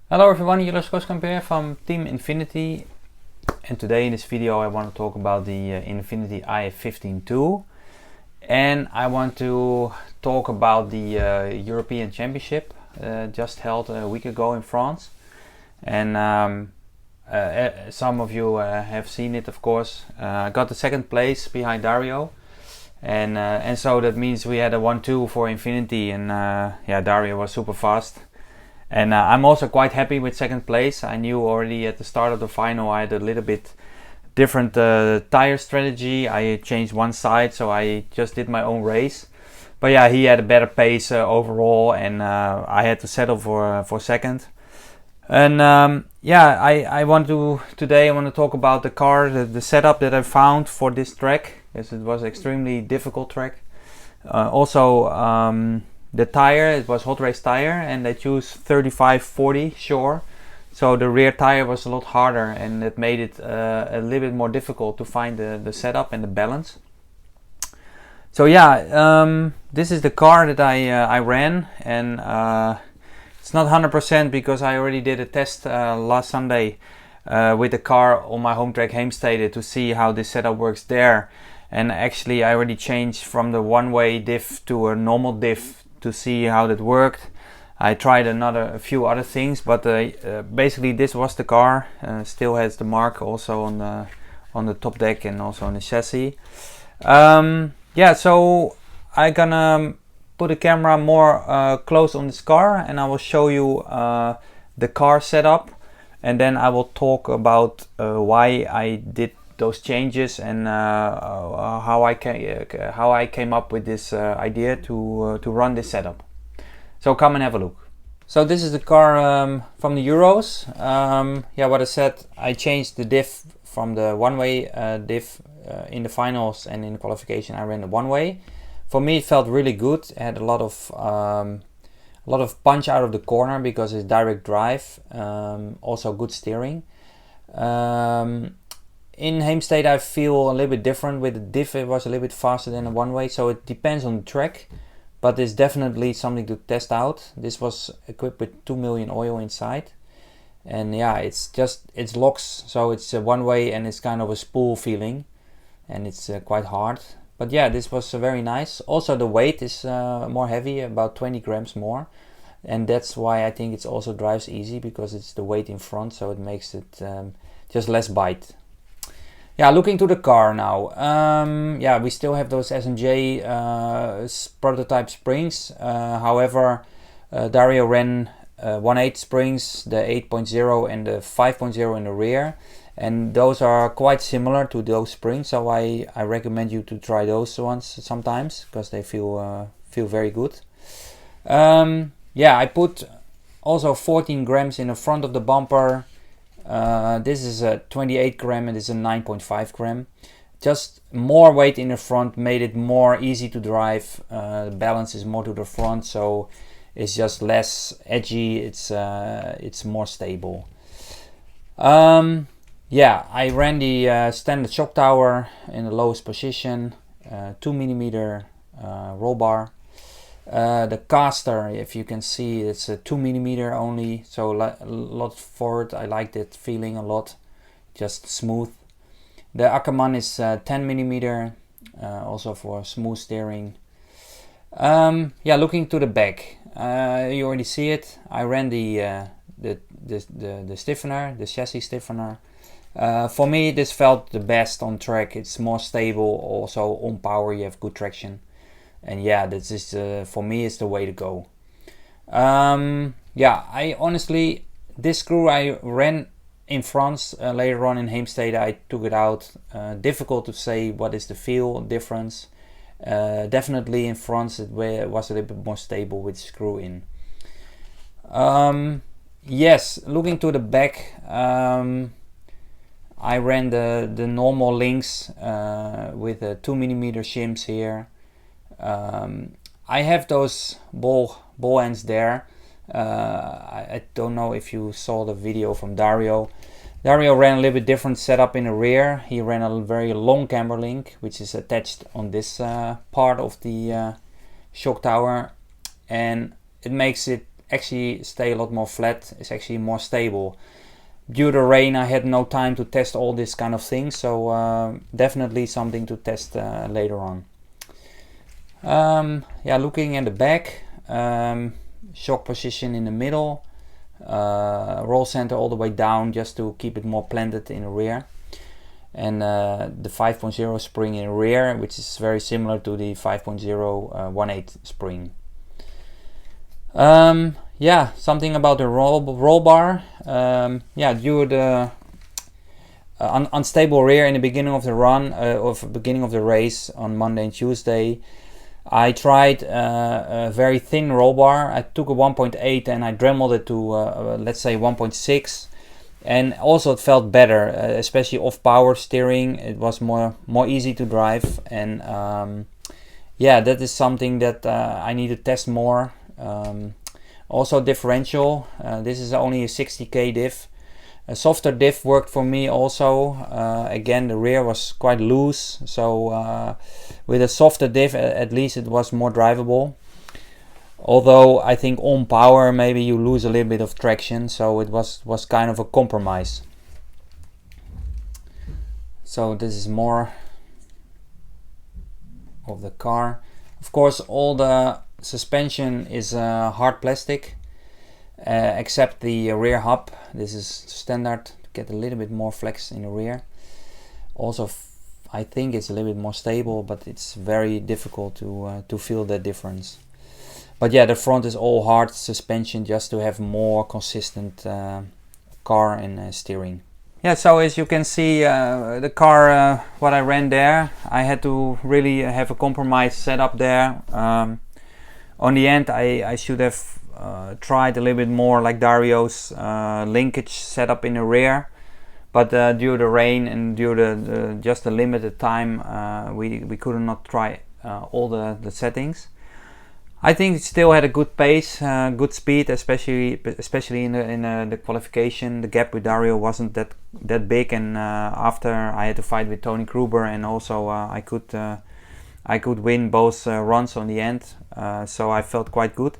Hello everyone, Jilles Groskamp here from Team Infinity, and today in this video I want to talk about the Infinity IF15-2, and I want to talk about the European Championship just held a week ago in France. And some of you have seen it, of course. I got the second place behind Dario, and so that means we had a 1-2 for Infinity, and yeah, Dario was super fast. And I'm also quite happy with second place. I knew already at the start of the final I had a little bit different tire strategy. I changed one side, so I just did my own race. But yeah, he had a better pace overall, and I had to settle for second. And yeah, I want to talk about the car, the setup that I found for this track, as it was an extremely difficult track. Also. The tire, it was hot race tire, and I chose 35-40 Shore, so the rear tire was a lot harder, and it made it a little bit more difficult to find the setup and the balance. So yeah, this is the car that I ran, and it's not 100% because I already did a test last Sunday with the car on my home track Heemstede to see how this setup works there. And actually I already changed from the one-way diff to a normal diff to see how that worked. I tried a few other things, but basically this was the car. Still has the mark also on the top deck and also on the chassis. Yeah, so I'm gonna put the camera more close on this car, and I will show you the car setup, and then I will talk about why I did those changes and how I came up with this idea to run this setup. So come and have a look. So this is the car from the Euros. Yeah, what I said, I changed the diff from the one-way diff in the finals, and in the qualification I ran the one-way. For me it felt really good. It had a lot of punch out of the corner because it's direct drive. Also good steering. In Heemstede I feel a little bit different. With the diff it was a little bit faster than the one-way, so it depends on the track, but it's definitely something to test out. This was equipped with 2 million oil inside, and yeah, it's locks, so it's a one-way and it's kind of a spool feeling, and it's quite hard. But yeah, this was very nice. Also the weight is more heavy, about 20 grams more, and that's why I think it also drives easy, because it's the weight in front, so it makes it just less bite. Yeah, looking to the car now. Yeah, we still have those S&J prototype springs. However, Dario ran 1.8 springs, the 8.0 and the 5.0 in the rear, and those are quite similar to those springs. So I recommend you to try those ones sometimes, because they feel very good. Yeah, I put also 14 grams in the front of the bumper. This is a 28 gram and this is a 9.5 gram. Just more weight in the front made it more easy to drive. The balance is more to the front, so it's just less edgy. It's more stable. Yeah, I ran the standard shock tower in the lowest position, 2mm roll bar. The caster, if you can see, it's a 2mm only, so a lot forward. I like that feeling a lot, just smooth. The Ackerman is 10mm, also for smooth steering. Yeah, looking to the back, you already see it. I ran the stiffener, the chassis stiffener. For me, this felt the best on track. It's more stable. Also on power, you have good traction. And yeah, this is for me is the way to go. Yeah, I honestly, this screw I ran in France. Later on in Heemstede I took it out. Difficult to say what is the feel difference. Definitely in France it was a little bit more stable with screw in. Yes, looking to the back, I ran the normal links with 2mm shims here. I have those ball ends there. I don't know if you saw the video from Dario. Dario ran a little bit different setup in the rear. He ran a very long camber link, which is attached on this part of the shock tower, and it makes it actually stay a lot more flat. It's actually more stable. Due to rain, I had no time to test all this kind of things, so definitely something to test later on. Yeah, looking at the back, shock position in the middle, roll center all the way down just to keep it more planted in the rear, and the 5.0 spring in the rear, which is very similar to the 5.0 1/8 spring. Yeah, something about the roll bar. Yeah, due to the unstable rear in the beginning of the run, or beginning of the race on Monday and Tuesday, I tried a very thin roll bar. I took a 1.8 and I dremeled it to let's say 1.6, and also it felt better, especially off power steering. It was more easy to drive, and yeah, that is something that I need to test more. Also differential, this is only a 60k diff. A softer diff worked for me also. Again, the rear was quite loose, so with a softer diff at least it was more drivable. Although I think on power maybe you lose a little bit of traction, so it was kind of a compromise. So this is more of the car. Of course, all the suspension is hard plastic, except the rear hub. This is standard to get a little bit more flex in the rear. Also, I think it's a little bit more stable, but it's very difficult to feel the difference. But yeah, the front is all hard suspension just to have more consistent car and steering. Yeah, so as you can see, the car, what I ran there, I had to really have a compromise setup there. On the end, I should have tried a little bit more like Dario's linkage setup in the rear, but due to the rain and due to just the limited time, we could not try all the settings. I think it still had a good pace, good speed, especially in the qualification. The gap with Dario wasn't that big, and after I had to fight with Tony Gruber, and also I could win both runs on the end, so I felt quite good.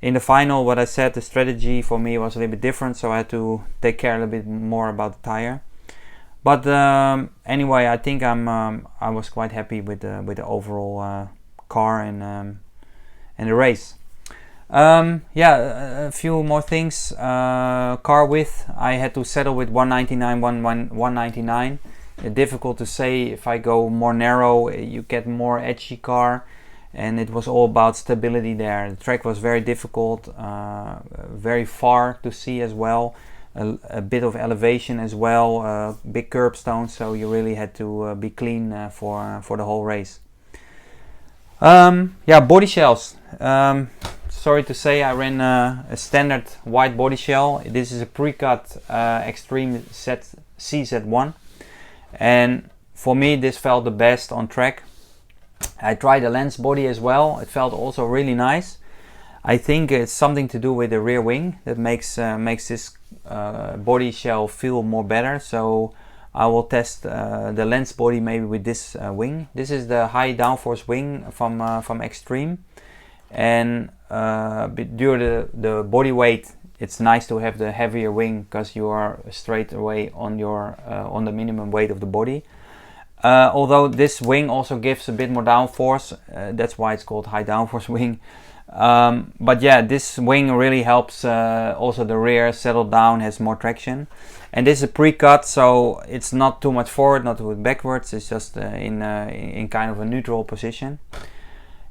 In the final, what I said, the strategy for me was a little bit different, so I had to take care a little bit more about the tire. But anyway, I think I was quite happy with the overall car and the race. Yeah, a few more things. Car width, I had to settle with 199, 199. Difficult to say. If I go more narrow, you get more edgy car, and it was all about stability there. The track was very difficult, very far to see as well, a bit of elevation as well, big curbstones, so you really had to be clean for the whole race. Yeah, body shells. Sorry to say, I ran a standard white body shell. This is a pre-cut Extreme CZ1, and for me this felt the best on track. I tried the lens body as well. It felt also really nice. I think it's something to do with the rear wing that makes this body shell feel more better. So I will test the lens body maybe with this wing. This is the high downforce wing from Extreme, and due to the body weight, it's nice to have the heavier wing because you are straight away on the minimum weight of the body. Although this wing also gives a bit more downforce, that's why it's called high downforce wing. But yeah, this wing really helps also the rear settle down, has more traction. And this is a pre-cut, so it's not too much forward, not too backwards. It's just in kind of a neutral position.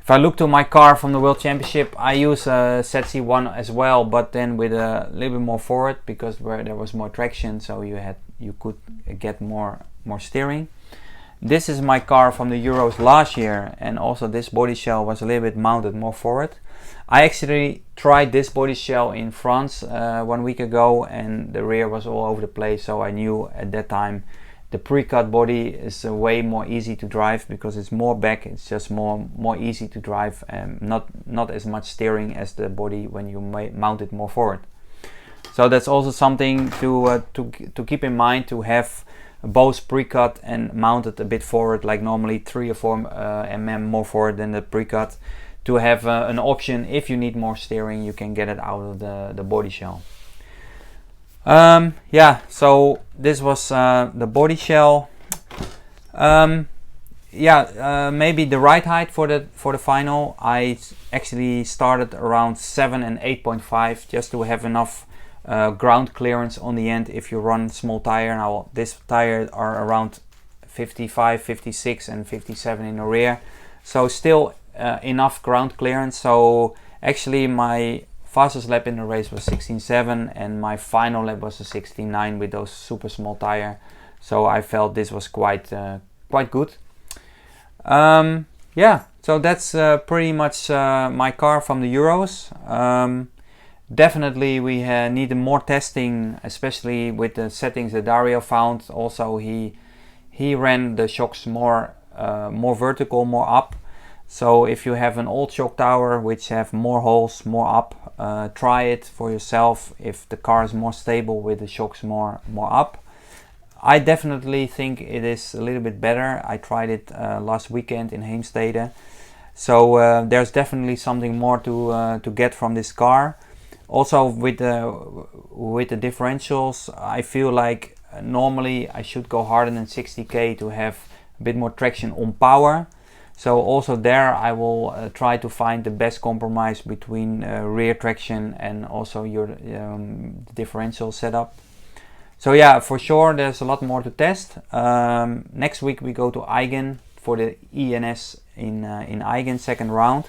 If I look to my car from the World Championship, I use a ZC1 as well, but then with a little bit more forward, because where there was more traction, so you could get more steering. This is my car from the Euros last year, and also this body shell was a little bit mounted more forward. I actually tried this body shell in France 1 week ago, and the rear was all over the place, so I knew at that time the pre-cut body is way more easy to drive because it's more back. It's just more easy to drive, and not as much steering as the body when you mount it more forward. So that's also something to keep in mind, to have both pre-cut and mounted a bit forward, like normally 3 or 4 mm more forward than the pre-cut, to have an option. If you need more steering, you can get it out of the body shell. Yeah, so this was the body shell. Maybe the ride height for the final, I actually started around 7 and 8.5 just to have enough ground clearance on the end if you run small tire. Now this tire are around 55, 56 and 57 in the rear, so still enough ground clearance. So actually my fastest lap in the race was 16.7 and my final lap was a 16.9 with those super small tire, so I felt this was quite good. Yeah, so that's pretty much my car from the Euros. Definitely we needed more testing, especially with the settings that Dario found. Also he ran the shocks more vertical, more up. So if you have an old shock tower which have more holes, more up, try it for yourself if the car is more stable with the shocks more up. I definitely think it is a little bit better. I tried it last weekend in Heemstede. So there's definitely something more to get from this car. Also with the differentials, I feel like normally I should go harder than 60k to have a bit more traction on power. So also there I will try to find the best compromise between rear traction and also your differential setup. So yeah, for sure there's a lot more to test. Next week we go to Aigen for the ENS in Aigen second round.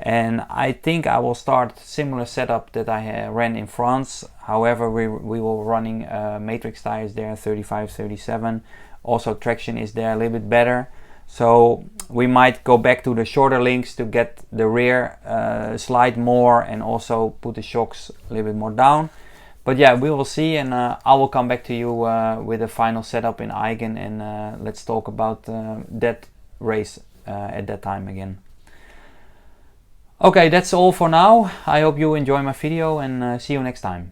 And I think I will start similar setup that I ran in France. However, we will running matrix tires there, 35, 37. Also traction is there a little bit better. So we might go back to the shorter links to get the rear slide more and also put the shocks a little bit more down. But yeah, we will see, and I will come back to you with a final setup in Aigen, and let's talk about that race at that time again. Okay, that's all for now. I hope you enjoy my video, and see you next time.